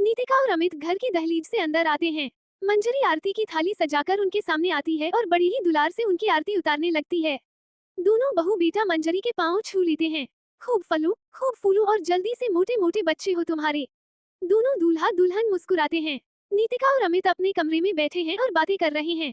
नीतिका और अमित घर की दहलीज से अंदर आते हैं। मंजरी आरती की थाली सजाकर उनके सामने आती है और बड़ी ही दुलार से उनकी आरती उतारने लगती है। दोनों बहू बेटा मंजरी के पांव छू लेते हैं। खूब फलो, खूब फूलो और जल्दी से मोटे मोटे बच्चे हो तुम्हारे। दोनों दूल्हा दुल्हन मुस्कुराते हैं। नीतिका और अमित अपने कमरे में बैठे हैं और बातें कर रहे हैं।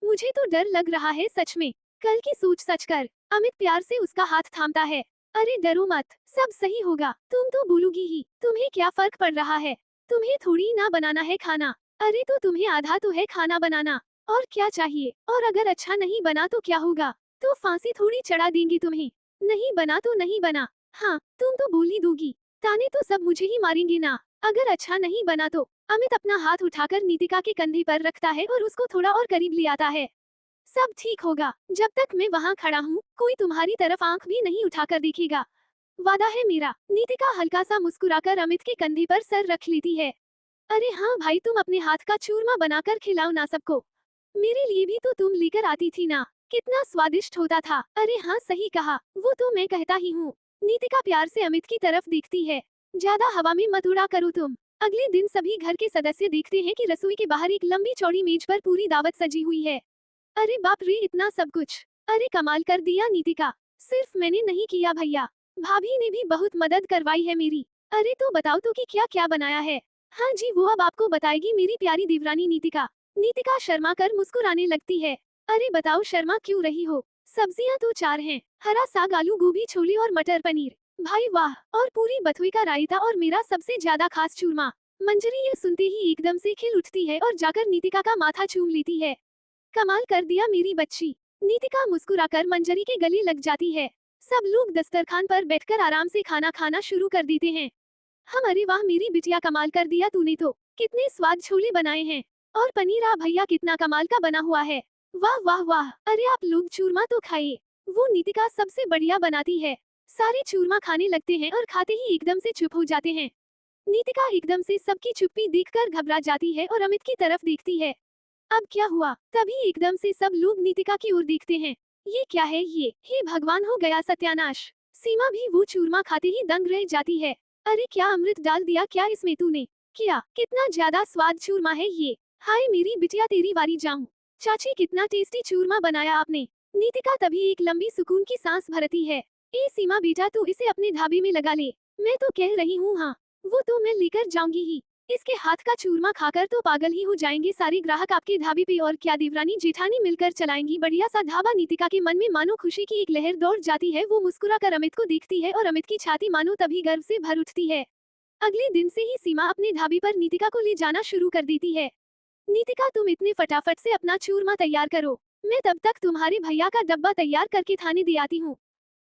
मुझे तो डर लग रहा है सच में। कल की सोच सच कर। अमित प्यार से उसका हाथ थामता है। अरे डरो मत, सब सही होगा, तुम तो बोलोगी ही, तुम्हें क्या फर्क पड़ रहा है। तुम्हें थोड़ी ना बनाना है खाना। अरे तो तुम्हें आधा तो है खाना बनाना। और क्या चाहिए, और अगर अच्छा नहीं बना तो क्या होगा, तो फांसी थोड़ी चढ़ा देंगी तुम्हें। नहीं बना तो नहीं बना। हाँ, तुम तो बोल ही दोगी। ताने तो सब मुझे ही मारेंगे ना, अगर अच्छा नहीं बना तो। अमित अपना हाथ उठाकर नीतिका के कंधे पर रखता है और उसको थोड़ा और करीब ले आता है। सब ठीक होगा, जब तक मैं वहाँ खड़ा हूँ कोई तुम्हारी तरफ आंख भी नहीं उठाकर देखेगा। वादा है मेरा। नीतिका हल्का सा मुस्कुराकर अमित के कंधे पर सर रख लेती है। अरे हाँ भाई, तुम अपने हाथ का चूरमा बनाकर खिलाओ ना सबको। मेरे लिए भी तो तुम लेकर आती थी ना, कितना स्वादिष्ट होता था। अरे हाँ सही कहा, वो तो मैं कहता ही हूँ। नीतिका प्यार से अमित की तरफ देखती है। ज्यादा हवा में मत उड़ा करो तुम। अगले दिन सभी घर के सदस्य देखते हैं कि रसोई के बाहर एक लंबी चौड़ी मेज पर पूरी दावत सजी हुई है। अरे बाप रे, इतना सब कुछ। अरे कमाल कर दिया नीतिका, सिर्फ मैंने नहीं किया भैया, भाभी ने भी बहुत मदद करवाई है मेरी। अरे तो बताओ तो कि क्या क्या बनाया है। हाँ जी, वो अब आपको बताएगी मेरी प्यारी देवरानी नीतिका। नीतिका शर्मा कर मुस्कुराने लगती है। अरे बताओ शर्मा क्यों रही हो, सब्जियां तो चार हैं, हरा साग, आलू गोभी, छोले और मटर पनीर। भाई वाह, और पूरी बथुए का रायता और मेरा सबसे ज्यादा खास चूरमा। मंजरी ये सुनते ही एकदम से खिल उठती है और जाकर नीतिका का माथा चूम लेती है। कमाल कर दिया मेरी बच्ची। नीतिका मुस्कुराकर मंजरी के गले लग जाती है। सब लोग दस्तरखान पर बैठकर आराम से खाना खाना शुरू कर देते हैं। हम अरे वाह मेरी बिटिया, कमाल कर दिया तूने तो, कितने स्वाद छोले बनाए हैं। और पनीर आ भैया कितना कमाल का बना हुआ है। वाह वाह वाह, अरे आप लोग चूरमा तो खाइए, वो नीतिका सबसे बढ़िया बनाती है। सारे चूरमा खाने लगते हैं और खाते ही एकदम से चुप हो जाते हैं। नीतिका एकदम से सबकी चुप्पी देखकर घबरा जाती है और अमित की तरफ देखती है। अब क्या हुआ, तभी एकदम से सब लोग नीतिका की ओर देखते हैं। ये क्या है ये, हे भगवान, हो गया सत्यानाश। सीमा भी वो चूरमा खाते ही दंग रह जाती है। अरे क्या अमृत डाल दिया क्या इसमें तूने, क्या कितना ज्यादा स्वाद चूरमा है ये। हाय मेरी बिटिया, तेरी बारी जाऊं। चाची कितना टेस्टी चूरमा बनाया आपने। नीतिका तभी एक लंबी सुकून की सांस भरती है। ए सीमा बेटा, तू इसे अपने ढाबे में लगा ले, मैं तो कह रही हूँ। हाँ, वो तो मैं लेकर जाऊंगी ही। इसके हाथ का चूरमा खाकर तो पागल ही हो जाएंगे सारे ग्राहक आपके ढाबे पे। और क्या देवरानी जेठानी मिलकर चलाएंगी बढ़िया सा ढाबा। नीतिका के मन में मानो खुशी की एक लहर दौड़ जाती है। वो मुस्कुराकर अमित को देखती है और अमित की छाती मानो तभी गर्व से भर उठती है। अगले दिन से ही सीमा अपने ढाबे पर नीतिका को ले जाना शुरू कर देती है। नीतिका, तुम इतने फटाफट से अपना चूरमा तैयार करो, मैं तब तक तुम्हारे भैया का डब्बा तैयार करके थाने दे आती हूँ।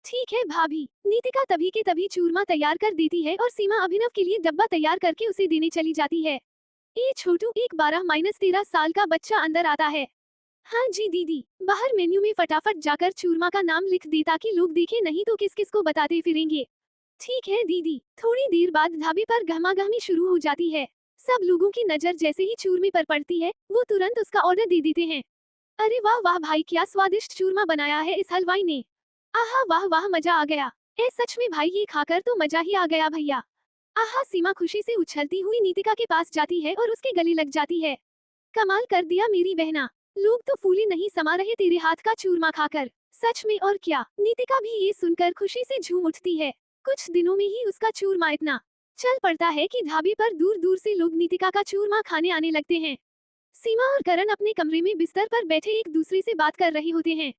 ठीक है भाभी। नीतिका तभी के तभी चूरमा तैयार कर देती है और सीमा अभिनव के लिए डब्बा तैयार करके उसे देने चली जाती है। ए छोटू, एक 12-13 साल का बच्चा अंदर आता है। हाँ जी दीदी। बाहर मेन्यू में फटाफट जाकर चूरमा का नाम लिख दे ताकि लोग देखें, नहीं तो किस किस को बताते फिरेंगे। ठीक है दीदी। थोड़ी देर बाद ढाबे पर गहमागहमी शुरू हो जाती है। सब लोगों की नजर जैसे ही चूरमे पर पड़ती है, वो तुरंत उसका ऑर्डर दे देते हैं। अरे वाह वाह भाई, क्या स्वादिष्ट चूरमा बनाया है इस हलवाई ने। आहा वाह वाह, मजा आ गया। ए सच में भाई, ये खाकर तो मजा ही आ गया भैया। आहा, सीमा खुशी से उछलती हुई नीतिका के पास जाती है और उसके गले लग जाती है। कमाल कर दिया मेरी बहना, लोग तो फूले नहीं समा रहे तेरे हाथ का चूरमा खाकर। सच में, और क्या। नीतिका भी ये सुनकर खुशी से झूम उठती है। कुछ दिनों में ही उसका चूरमा इतना चल पड़ता है कि ढाबे पर दूर दूर से लोग नीतिका का चूरमा खाने आने लगते हैं। सीमा और करण अपने कमरे में बिस्तर पर बैठे एक दूसरे से बात कर रहे होते हैं।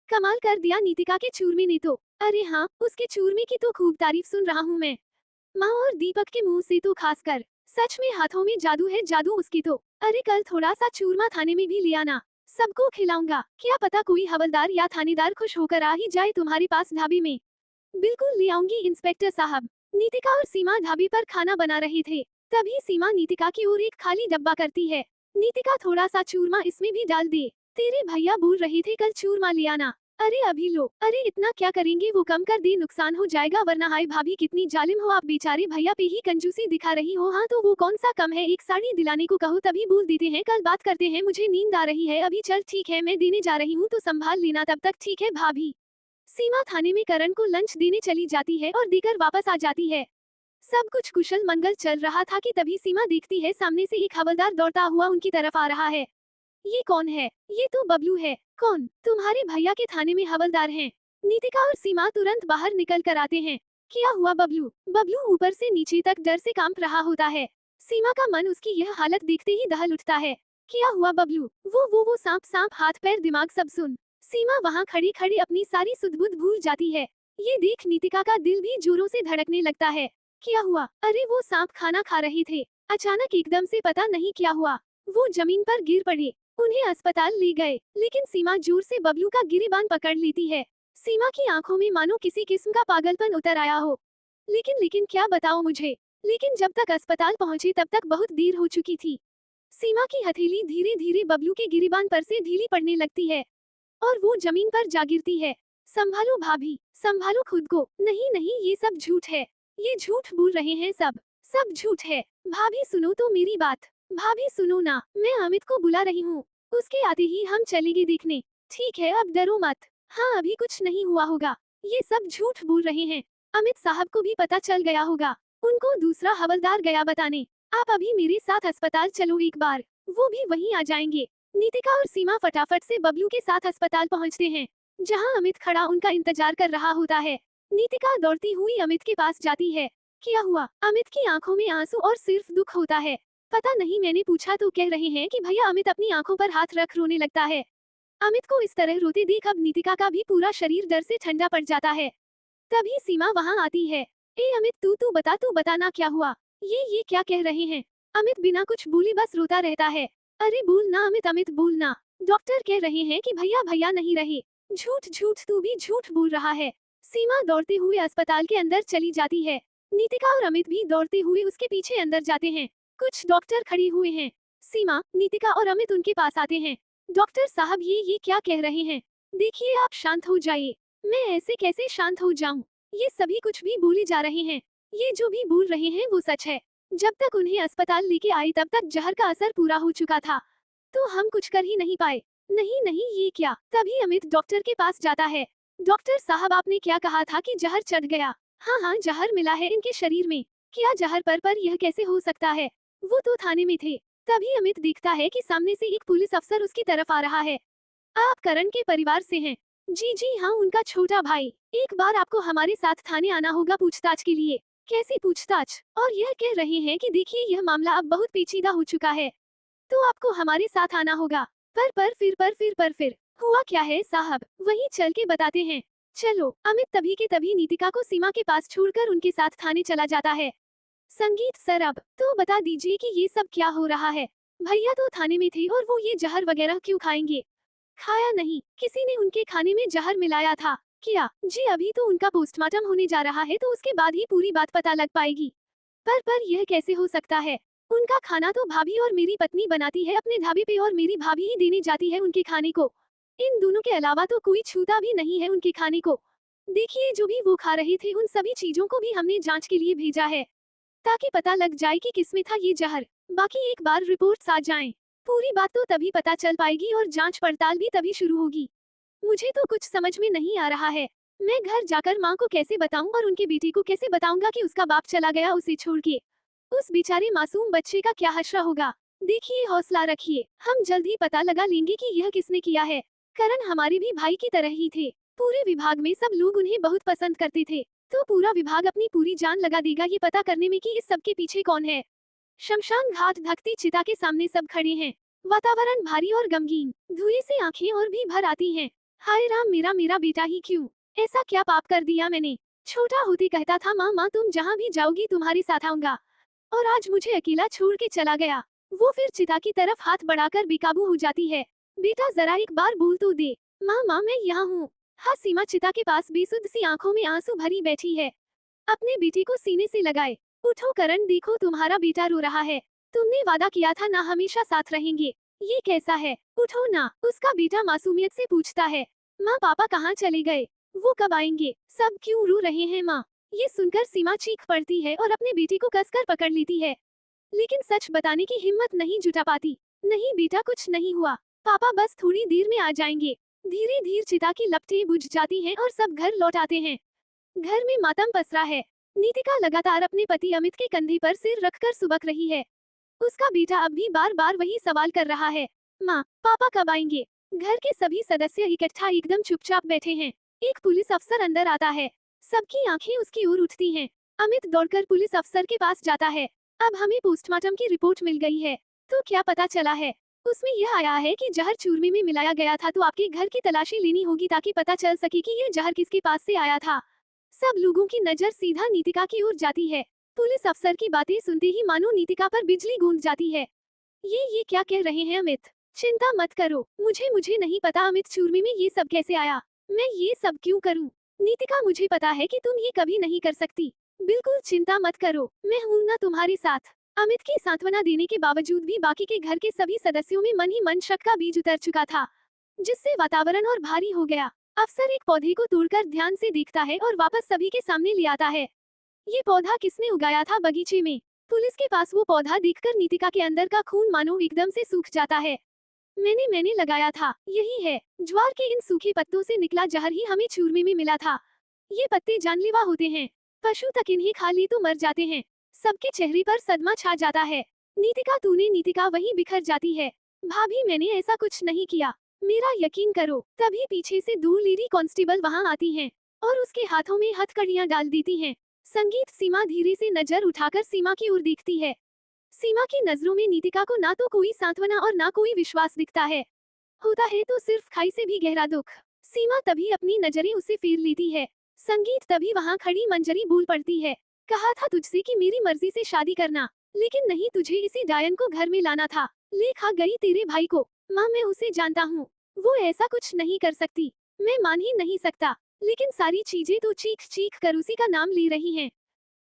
कमाल कर दिया नीतिका के चूरमे ने तो। अरे हाँ, उसके चूरमे की तो खूब तारीफ सुन रहा हूँ मैं, माँ और दीपक के मुंह से तो खासकर। सच में हाथों में जादू है, जादू उसकी तो। अरे कल थोड़ा सा चूरमा थाने में भी ले आना, सबको खिलाऊंगा। क्या पता कोई हवलदार या थानेदार खुश होकर आ ही जाए तुम्हारे पास ढाबे में। बिल्कुल ले आऊंगी इंस्पेक्टर साहब। नीतिका और सीमा ढाबे पर खाना बना रहे थे। तभी सीमा नीतिका की ओर एक खाली डब्बा करती है। नीतिका, थोड़ा सा चूरमा इसमें भी डाल दे, तेरे भैया बोल रहे थे कल चूरमा ले आना। अरे अभी लो। अरे इतना क्या करेंगे, वो कम कर दे, नुकसान हो जाएगा वरना। हाय भाभी, कितनी जालिम हो आप, बेचारे भैया पे ही कंजूसी दिखा रही हो। हाँ तो वो कौन सा कम है, एक साड़ी दिलाने को कहो तभी बोल देते हैं कल बात करते हैं, मुझे नींद आ रही है अभी। चल ठीक है, मैं देने जा रही हूँ तो संभाल लेना तब तक। ठीक है भाभी। सीमा थाने में करण को लंच देने चली जाती है और देकर वापस आ जाती है। सब कुछ कुशल मंगल चल रहा था कि तभी सीमा देखती है सामने से एक हवलदार दौड़ता हुआ उनकी तरफ आ रहा है। ये कौन है? ये तो बबलू है। कौन? तुम्हारे भैया के थाने में हवलदार हैं। नीतिका और सीमा तुरंत बाहर निकल कर आते हैं। क्या हुआ बबलू? बबलू ऊपर से नीचे तक डर से कांप रहा होता है। सीमा का मन उसकी यह हालत देखते ही दहल उठता है। क्या हुआ बबलू? वो सांप सांप हाथ पैर दिमाग सब सुन। सीमा वहाँ खड़ी खड़ी अपनी सारी सुध-बुध भूल जाती है। ये देख नीतिका का दिल भी जोरों से धड़कने लगता है। क्या हुआ? अरे वो सांप खाना खा रहे थे। अचानक एकदम से पता नहीं क्या हुआ, वो जमीन पर गिर पड़े। उन्हें अस्पताल ले गए, लेकिन सीमा जोर से बबलू का गिरेबान पकड़ लेती है। सीमा की आंखों में मानो किसी किस्म का पागलपन उतर आया हो। लेकिन क्या बताओ मुझे? लेकिन जब तक अस्पताल पहुंचे तब तक बहुत देर हो चुकी थी। सीमा की हथेली धीरे धीरे बबलू के गिरेबान पर से ढीली पड़ने लगती है और वो जमीन पर जा गिरती है। संभालो भाभी, संभालो खुद को। नहीं नहीं, ये सब झूठ है। ये झूठ बोल रहे हैं सब झूठ है। भाभी सुनो तो मेरी बात। भाभी सुनो ना, मैं अमित को बुला रही हूँ। उसके आते ही हम चलेंगे देखने। ठीक है, अब डरो मत। हाँ, अभी कुछ नहीं हुआ होगा। ये सब झूठ बोल रहे हैं। अमित साहब को भी पता चल गया होगा। उनको दूसरा हवलदार गया बताने। आप अभी मेरे साथ अस्पताल चलो एक बार, वो भी वहीं आ जाएंगे। नीतिका और सीमा फटाफट से बबलू के साथ अस्पताल पहुंचते हैं, जहां अमित खड़ा उनका इंतजार कर रहा होता है। नीतिका दौड़ती हुई अमित के पास जाती है। क्या हुआ? अमित की आंखों में आंसू और सिर्फ दुख होता है। पता नहीं, मैंने पूछा तो कह रहे हैं कि भैया। अमित अपनी आंखों पर हाथ रख रोने लगता है। अमित को इस तरह रोते देख अब नीतिका का भी पूरा शरीर डर से ठंडा पड़ जाता है। तभी सीमा वहां आती है। ए अमित, तू बता ना क्या हुआ? ये क्या कह रहे हैं? अमित बिना कुछ बोले बस रोता रहता है। अरे बोल ना अमित, अमित बोल ना। डॉक्टर कह रहे हैं कि भैया भैया नहीं रहे। झूठ झूठ, तू भी झूठ बोल रहा है। सीमा दौड़ते हुए अस्पताल के अंदर चली जाती है। नीतिका और अमित भी दौड़ते हुए उसके पीछे अंदर जाते हैं। कुछ डॉक्टर खड़े हुए हैं। सीमा, नीतिका और अमित उनके पास आते हैं। डॉक्टर साहब, ये क्या कह रहे हैं? देखिए, आप शांत हो जाइए। मैं ऐसे कैसे शांत हो जाऊं? ये सभी कुछ भी बोले जा रहे हैं। ये जो भी बोल रहे हैं वो सच है। जब तक उन्हें अस्पताल लेके आई तब तक जहर का असर पूरा हो चुका था, तो हम कुछ कर ही नहीं पाए। नहीं नहीं, ये क्या? तभी अमित डॉक्टर के पास जाता है। डॉक्टर साहब, आपने क्या कहा था कि जहर चढ़ गया? हाँ हाँ, जहर मिला है इनके शरीर में। क्या जहर पर यह कैसे हो सकता है? वो तो थाने में थे। तभी अमित देखता है कि सामने से एक पुलिस अफसर उसकी तरफ आ रहा है। आप करण के परिवार से हैं? जी हाँ, उनका छोटा भाई। एक बार आपको हमारे साथ थाने आना होगा पूछताछ के लिए। कैसी पूछताछ? और यह कह रहे हैं कि देखिए, यह मामला अब बहुत पेचीदा हो चुका है, तो आपको हमारे साथ आना होगा। फिर हुआ क्या है साहब? वहीं चल के बताते हैं। चलो। अमित तभी के तभी नीतिका को सीमा के पास छोड़कर उनके साथ थाने चला जाता है। संगीत सर, अब तो बता दीजिए कि ये सब क्या हो रहा है? भैया तो थाने में थे और वो ये जहर वगैरह क्यों खाएंगे? खाया नहीं, किसी ने उनके खाने में जहर मिलाया था। क्या? जी, अभी तो उनका पोस्टमार्टम होने जा रहा है, तो उसके बाद ही पूरी बात पता लग पाएगी। पर यह कैसे हो सकता है? उनका खाना तो भाभी और मेरी पत्नी बनाती है अपने ढाबे पे, और मेरी भाभी ही देने जाती है उनके खाने को। इन दोनों के अलावा तो कोई छूता भी नहीं है उनके खाने को। देखिए, जो भी वो खा रहे थे उन सभी चीजों को भी हमने जांच के लिए भेजा है, ताकि पता लग जाए कि किसमें था ये जहर। बाकी एक बार रिपोर्ट्स आ जाएं, पूरी बात तो तभी पता चल पाएगी और जांच पड़ताल भी तभी शुरू होगी। मुझे तो कुछ समझ में नहीं आ रहा है। मैं घर जाकर माँ को कैसे बताऊं और उनके बेटे को कैसे बताऊंगा कि उसका बाप चला गया उसे छोड़ के। उस बेचारे मासूम बच्चे का क्या हश्र होगा। देखिए, हौसला रखिए, हम जल्द ही पता लगा लेंगे कि यह किसने किया है। करण हमारे भी भाई की तरह ही थे। पूरे विभाग में सब लोग उन्हें बहुत पसंद करते थे, तो पूरा विभाग अपनी पूरी जान लगा देगा ये पता करने में कि इस सब के पीछे कौन है। शमशान घाट धकती चिता के सामने सब खड़े हैं। वातावरण भारी और गमगीन, धुएं से आंखें और भी भर आती हैं। हाय राम, मेरा बेटा ही क्यों? ऐसा क्या पाप कर दिया मैंने? छोटा होते कहता था, माँ तुम जहाँ भी जाओगी तुम्हारे साथ आऊंगा, और आज मुझे अकेला छोड़ के चला गया। वो फिर चिता की तरफ हाथ बढ़ाकर बेकाबू हो जाती है। बेटा जरा एक बार बोल तो दे। माँ मैं यहाँ हूँ। हाँ, सीमा चिता के पास बेसुध सी आंखों में आंसू भरी बैठी है, अपने बेटे को सीने से लगाए। उठो करण, देखो तुम्हारा बेटा रो रहा है। तुमने वादा किया था ना हमेशा साथ रहेंगे, ये कैसा है? उठो ना। उसका बेटा मासूमियत से पूछता है। माँ, पापा कहाँ चले गए? वो कब आएंगे? सब क्यों रो रहे हैं माँ? ये सुनकर सीमा चीख पड़ती है और अपने बेटे को कसकर पकड़ लेती है, लेकिन सच बताने की हिम्मत नहीं जुटा पाती। नहीं बेटा, कुछ नहीं हुआ, पापा बस थोड़ी देर में आ जाएंगे। धीरे धीरे चिता की लपटें बुझ जाती हैं और सब घर लौट आते हैं। घर में मातम पसरा है। नीतिका लगातार अपने पति अमित के कंधे पर सिर रखकर सुबक रही है। उसका बेटा अब भी बार बार वही सवाल कर रहा है, माँ, पापा कब आएंगे? घर के सभी सदस्य इकट्ठा एकदम चुपचाप बैठे हैं। एक पुलिस अफसर अंदर आता है। सबकी आंखें उसकी ओर उठती हैं। अमित दौड़कर पुलिस अफसर के पास जाता है। अब हमें पोस्टमार्टम की रिपोर्ट मिल गई है। तो क्या पता चला है? उसमें यह आया है कि जहर चूरमे में मिलाया गया था, तो आपके घर की तलाशी लेनी होगी ताकि पता चल सके कि यह जहर किसके पास से आया था। सब लोगों की नजर सीधा नीतिका की ओर जाती है। पुलिस अफसर की बातें सुनते ही मानो नीतिका पर बिजली गूंज जाती है। ये क्या कह रहे हैं अमित? चिंता मत करो, मुझे नहीं पता अमित चूरमे में ये सब कैसे आया। मैं ये सब क्यों करूं? नीतिका, मुझे पता है कि तुम ये कभी नहीं कर सकती। बिल्कुल चिंता मत करो, मैं हूं ना तुम्हारे साथ। अमित की सांत्वना देने के बावजूद भी बाकी के घर के सभी सदस्यों में मन ही मन शक का बीज उतर चुका था, जिससे वातावरण और भारी हो गया। अफसर एक पौधे को तोड़कर ध्यान से देखता है और वापस सभी के सामने ले आता है। ये पौधा किसने उगाया था बगीचे में? पुलिस के पास वो पौधा देखकर नीतिका के अंदर का खून मानो एकदम से सूख जाता है। मैंने लगाया था, यही है। ज्वार के इन सूखे पत्तों से निकला जहर ही हमें चूरमे में मिला था। ये पत्ते जानलेवा होते हैं, पशु तक इन्हें खा ले तो मर जाते हैं। सबके चेहरे पर सदमा छा जाता है। नीतिका वहीं बिखर जाती है। भाभी, मैंने ऐसा कुछ नहीं किया, मेरा यकीन करो। तभी पीछे से 2 लेडी कांस्टेबल वहां आती हैं और उसके हाथों में हथकड़ियां डाल देती हैं। संगीत सीमा धीरे से नजर उठाकर सीमा की ओर देखती है। सीमा की नजरों में नीतिका को ना तो कोई सांत्वना और ना कोई विश्वास दिखता है। होता है तो सिर्फ खाई से भी गहरा दुख। सीमा तभी अपनी नजरें उसे फेर लेती है। संगीत तभी वहां खड़ी मंजरी बोल पड़ती है, कहा था तुझसे कि मेरी मर्जी से शादी करना, लेकिन नहीं, तुझे इसी डायन को घर में लाना था। ले खा गई तेरे भाई को। माँ, मैं उसे जानता हूँ, वो ऐसा कुछ नहीं कर सकती। मैं मान ही नहीं सकता, लेकिन सारी चीजें तो चीख चीख कर उसी का नाम ले रही हैं।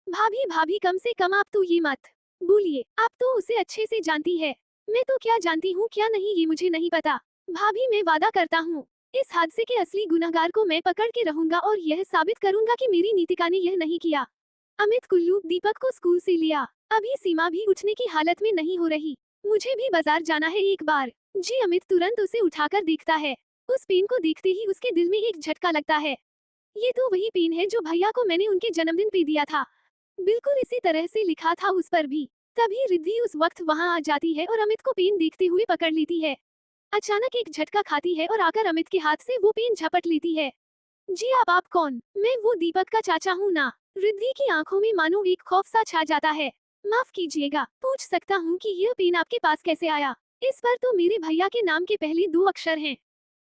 भाभी, कम से कम आप तो ये मत बोलिए, आप तो उसे अच्छे से जानती है। मैं तो क्या जानती हूँ क्या नहीं ये मुझे नहीं पता। भाभी, मैं वादा करता हूँ, इस हादसे के असली गुनहगार को मैं पकड़ के रहूंगा और यह साबित करूंगा कि मेरी नीतिका ने यह नहीं किया। अमित, कुल्लू, दीपक को स्कूल से लिया। अभी सीमा भी उठने की हालत में नहीं हो रही। मुझे भी बाजार जाना है एक बार। जी। अमित तुरंत उसे उठाकर देखता है। उस पेन को देखते ही उसके दिल में एक झटका लगता है। ये तो वही पेन है जो भैया को मैंने उनके जन्मदिन पे दिया था। बिल्कुल इसी तरह से लिखा था उस पर भी। तभी रिद्धि उस वक्त वहां आ जाती है और अमित को पेन देखते हुए पकड़ लेती है। अचानक एक झटका खाती है और आकर अमित के हाथ से वो पेन झपट लेती है। जी, आप कौन? मैं वो दीपक का चाचा हूँ ना। रिद्धि की आंखों में मानो एक खौफ सा छा जाता है। माफ कीजिएगा, पूछ सकता हूँ कि यह पेन आपके पास कैसे आया? इस पर तो मेरे भैया के नाम के पहले 2 अक्षर हैं।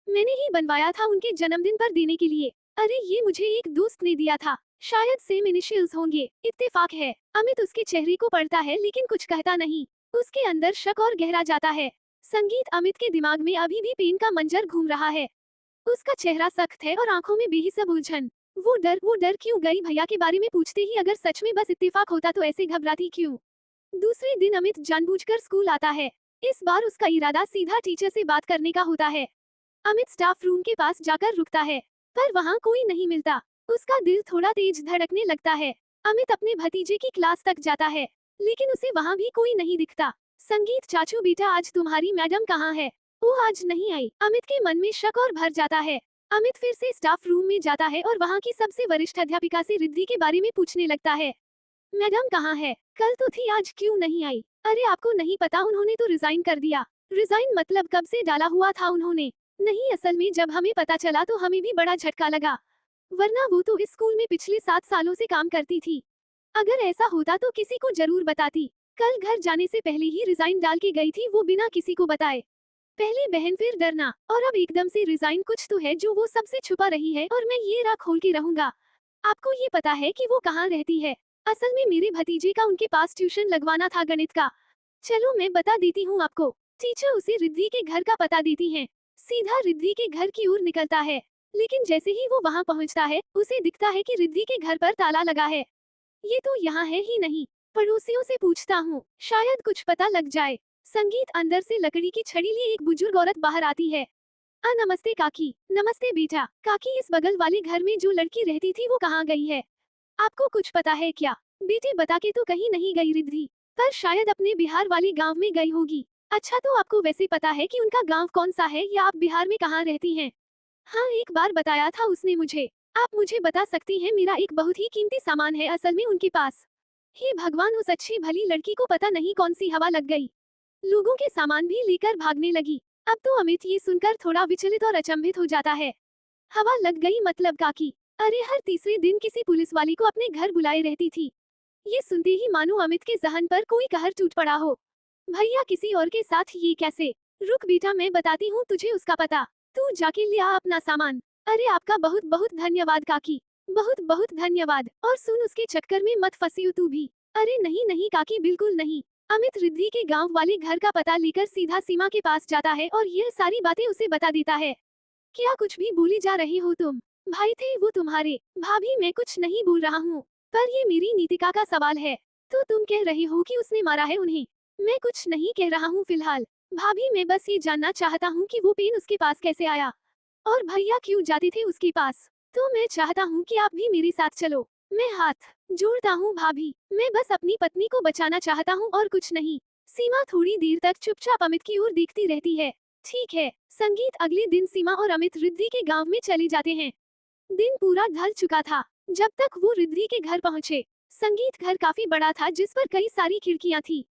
मैंने ही बनवाया था उनके जन्मदिन पर देने के लिए। अरे, ये मुझे एक दोस्त ने दिया था, शायद सेम इनिशियल्स होंगे, इत्तेफाक है। अमित उसके चेहरे को पढ़ता है लेकिन कुछ कहता नहीं। उसके अंदर शक और गहरा जाता है। संगीत, अमित के दिमाग में अभी भी पेन का मंजर घूम रहा है। उसका चेहरा सख्त है और आंखों में बेहिसाब उलझन। वो डर क्यों गई भैया के बारे में पूछते ही? अगर सच में बस इत्तेफाक होता तो ऐसे घबराती क्यों? दूसरे दिन अमित जानबूझकर स्कूल आता है। इस बार उसका इरादा सीधा टीचर से बात करने का होता है। अमित स्टाफ रूम के पास जाकर रुकता है, पर वहाँ कोई नहीं मिलता। उसका दिल थोड़ा तेज धड़कने लगता है। अमित अपने भतीजे की क्लास तक जाता है, लेकिन उसे वहाँ भी कोई नहीं दिखता। संगीत, चाचू बेटा, आज तुम्हारी मैडम कहाँ है? वो आज नहीं आई। अमित के मन में शक और भर जाता है। अमित फिर से स्टाफ रूम में जाता है और वहाँ की सबसे वरिष्ठ अध्यापिका से रिद्धि के बारे में पूछने लगता है। मैडम कहाँ है? कल तो थी, आज क्यों नहीं आई? अरे, आपको नहीं पता, उन्होंने तो रिजाइन कर दिया। रिजाइन मतलब कब से डाला हुआ था उन्होंने? नहीं, असल में जब हमें पता चला तो हमें भी बड़ा झटका लगा, वरना वो तो इस स्कूल में पिछले 7 सालों से काम करती थी। अगर ऐसा होता तो किसी को जरूर बताती। कल घर जाने से पहले ही रिजाइन डाल के गई थी वो, बिना किसी को बताए। पहले बहन, फिर डरना, और अब एकदम से रिजाइन। कुछ तो है जो वो सबसे छुपा रही है और मैं ये राह खोल के रहूंगा। आपको ये पता है कि वो कहाँ रहती है? असल में मेरे भतीजे का उनके पास ट्यूशन लगवाना था गणित का। चलो मैं बता देती हूँ आपको। टीचर उसे रिद्धि के घर का पता देती हैं। सीधा रिद्धि के घर की ओर निकलता है, लेकिन जैसे ही वो वहाँ पहुँचता है उसे दिखता है कि रिद्धि के घर पर ताला लगा है। ये तो यहाँ है ही नहीं। पड़ोसियों से पूछता हूँ, शायद कुछ पता लग जाए। संगीत, अंदर से लकड़ी की छड़ी लिए एक बुजुर्ग औरत बाहर आती है। नमस्ते काकी। नमस्ते बेटा। काकी, इस बगल वाले घर में जो लड़की रहती थी वो कहाँ गई है? आपको कुछ पता है क्या? बेटे, बता के तो कहीं नहीं गई रिद्धि, पर शायद अपने बिहार वाले गांव में गई होगी। अच्छा, तो आपको वैसे पता है कि उनका गांव कौन सा है, या आप बिहार में कहाँ रहती हैं? हाँ, एक बार बताया था उसने मुझे। आप मुझे बता सकती हैं, मेरा एक बहुत ही कीमती सामान है असल में उनके पास। हे भगवान, उस अच्छी भली लड़की को पता नहीं कौन सी हवा लग गई, लोगों के सामान भी लेकर भागने लगी। अब तो अमित ये सुनकर थोड़ा विचलित और अचंभित हो जाता है। हवा लग गई मतलब काकी? अरे हर तीसरे दिन किसी पुलिस वाली को अपने घर बुलाए रहती थी। ये सुनते ही मानो अमित के जहन पर कोई कहर टूट पड़ा हो। भैया किसी और के साथ ये कैसे? रुक बेटा, मैं बताती हूँ तुझे उसका पता। तू जाके ले आ अपना सामान। अरे आपका बहुत बहुत धन्यवाद काकी, बहुत बहुत धन्यवाद। और सुन, उसके चक्कर में मत फंसी हो तू भी। अरे नहीं नहीं काकी, बिल्कुल नहीं। अमित रिद्धि के गांव वाले घर का पता लेकर सीधा सीमा के पास जाता है और यह सारी बातें उसे बता देता है। क्या कुछ भी बोली जा रही हो तुम? भाई थे वो तुम्हारे। भाभी मैं कुछ नहीं बोल रहा हूँ, पर ये मेरी नीतिका का सवाल है। तो तुम कह रही हो कि उसने मारा है उन्हें? मैं कुछ नहीं कह रहा हूँ फिलहाल। भाभी मैं बस ये जानना चाहता हूँ कि वो पेन उसके पास कैसे आया, और भैया क्यों जाते थे उसके पास। तो मैं चाहता हूँ कि आप भी मेरे साथ चलो। मैं हाथ जोड़ता हूँ भाभी, मैं बस अपनी पत्नी को बचाना चाहता हूँ और कुछ नहीं। सीमा थोड़ी देर तक चुपचाप अमित की ओर देखती रहती है। ठीक है। संगीत अगले दिन सीमा और अमित रिद्धि के गांव में चले जाते हैं। दिन पूरा ढल चुका था जब तक वो रिद्धि के घर पहुंचे। संगीत घर काफी बड़ा था जिस पर कई सारी खिड़कियां थी।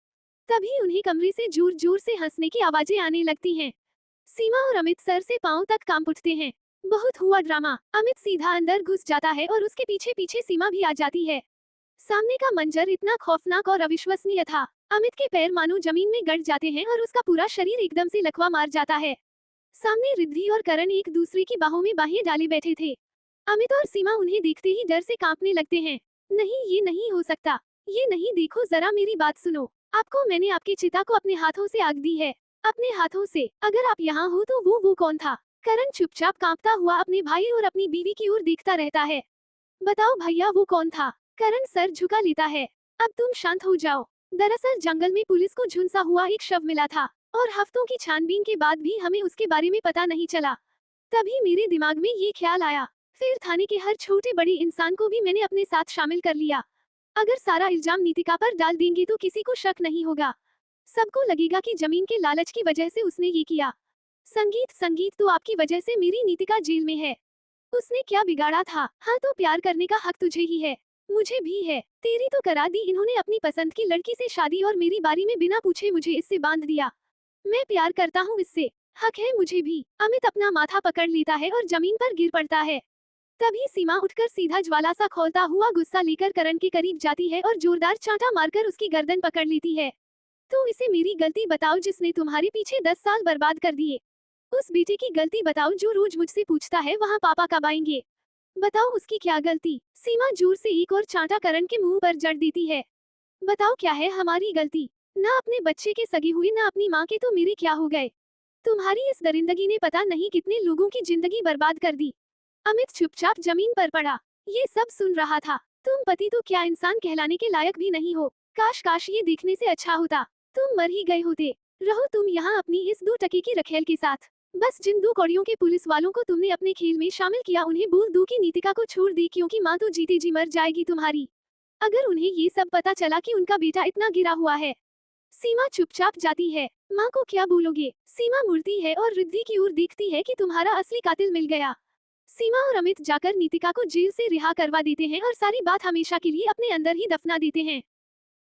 तभी उन्हें कमरे से जोर जोर से हंसने की आवाजें आने लगती हैं। सीमा और अमित सर से पांव तक कांप उठते हैं। बहुत हुआ ड्रामा। अमित सीधा अंदर घुस जाता है और उसके पीछे पीछे सीमा भी आ जाती है। सामने का मंजर इतना खौफनाक और अविश्वसनीय था। अमित के पैर मानो जमीन में गड़ जाते हैं और उसका पूरा शरीर एकदम से लकवा मार जाता है। सामने रिद्धि और करण एक दूसरे की बाहों में बाहें डाले बैठे थे। अमित और सीमा उन्हें देखते ही डर से कांपने लगते हैं। नहीं, ये नहीं हो सकता। ये नहीं, देखो जरा मेरी बात सुनो। आपको मैंने आपकी चिता को अपने हाथों से आग दी है। अपने हाथों से। अगर आप यहाँ हो तो वो कौन था? करण चुपचाप कांपता हुआ अपने भाई और अपनी बीवी की ओर देखता रहता है। बताओ भैया, वो कौन था? करण सर झुका लेता है। अब तुम शांत हो जाओ। दरअसल जंगल में पुलिस को झुलसा हुआ एक शव मिला था, और हफ्तों की छानबीन के बाद भी हमें उसके बारे में पता नहीं चला। तभी मेरे दिमाग में ये ख्याल आया। फिर थाने के हर छोटे बड़े इंसान को भी मैंने अपने साथ शामिल कर लिया। अगर सारा इल्जाम नीतिका पर डाल देंगे तो किसी को शक नहीं होगा। सबको लगेगा कि जमीन के लालच की वजह से उसने ये किया। संगीत तो आपकी वजह से मेरी नीतिका जेल में है। उसने क्या बिगाड़ा था? हाँ, तो प्यार करने का हक तुझे ही है, मुझे भी है। तेरी तो करा दी इन्होंने अपनी पसंद की लड़की से शादी, और मेरी बारी में बिना पूछे मुझे इससे बांध दिया। मैं प्यार करता हूँ इससे, हक है मुझे भी। अमित अपना माथा पकड़ लेता है और जमीन पर गिर पड़ता है। तभी सीमा उठकर सीधा ज्वाला सा खोलता हुआ गुस्सा लेकर करण के करीब जाती है और जोरदार चांटा मारकर उसकी गर्दन पकड़ लेती है। तो इसे मेरी गलती बताओ जिसने तुम्हारे पीछे 10 साल बर्बाद कर दिए। उस बेटे की गलती बताओ जो रोज मुझसे पूछता है वहाँ पापा कब आएंगे। बताओ उसकी क्या गलती? सीमा जोर से एक और चांटा करण के मुंह पर जड़ देती है। बताओ क्या है हमारी गलती? ना अपने बच्चे के सगे हुए ना अपनी माँ के, तो मेरे क्या हो गए? तुम्हारी इस दरिंदगी ने पता नहीं कितने लोगों की जिंदगी बर्बाद कर दी। अमित चुपचाप जमीन पर पड़ा। ये सब सुन रहा था। तुम पति तो क्या इंसान कहलाने के लायक भी नहीं हो। काश काश ये देखने से अच्छा होता तुम मर ही गए होते। रहो तुम यहाँ अपनी इस 2 टके की रखेल के साथ। बस जिन 2 कौड़ियों के पुलिस वालों को तुमने अपने खेल में शामिल किया उन्हें बोल दो कि नीतिका को छोड़ दी, क्योंकि माँ तो जीते जी मर जाएगी तुम्हारी, अगर उन्हें ये सब पता चला कि उनका बेटा इतना गिरा हुआ है। सीमा चुपचाप जाती है। माँ को क्या बोलोगे? सीमा मुड़ती है और रिद्धि की ओर देखती है कि तुम्हारा असली कातिल मिल गया। सीमा और अमित जाकर नीतिका को जेल से रिहा करवा देते हैं और सारी बात हमेशा के लिए अपने अंदर ही दफना देते हैं।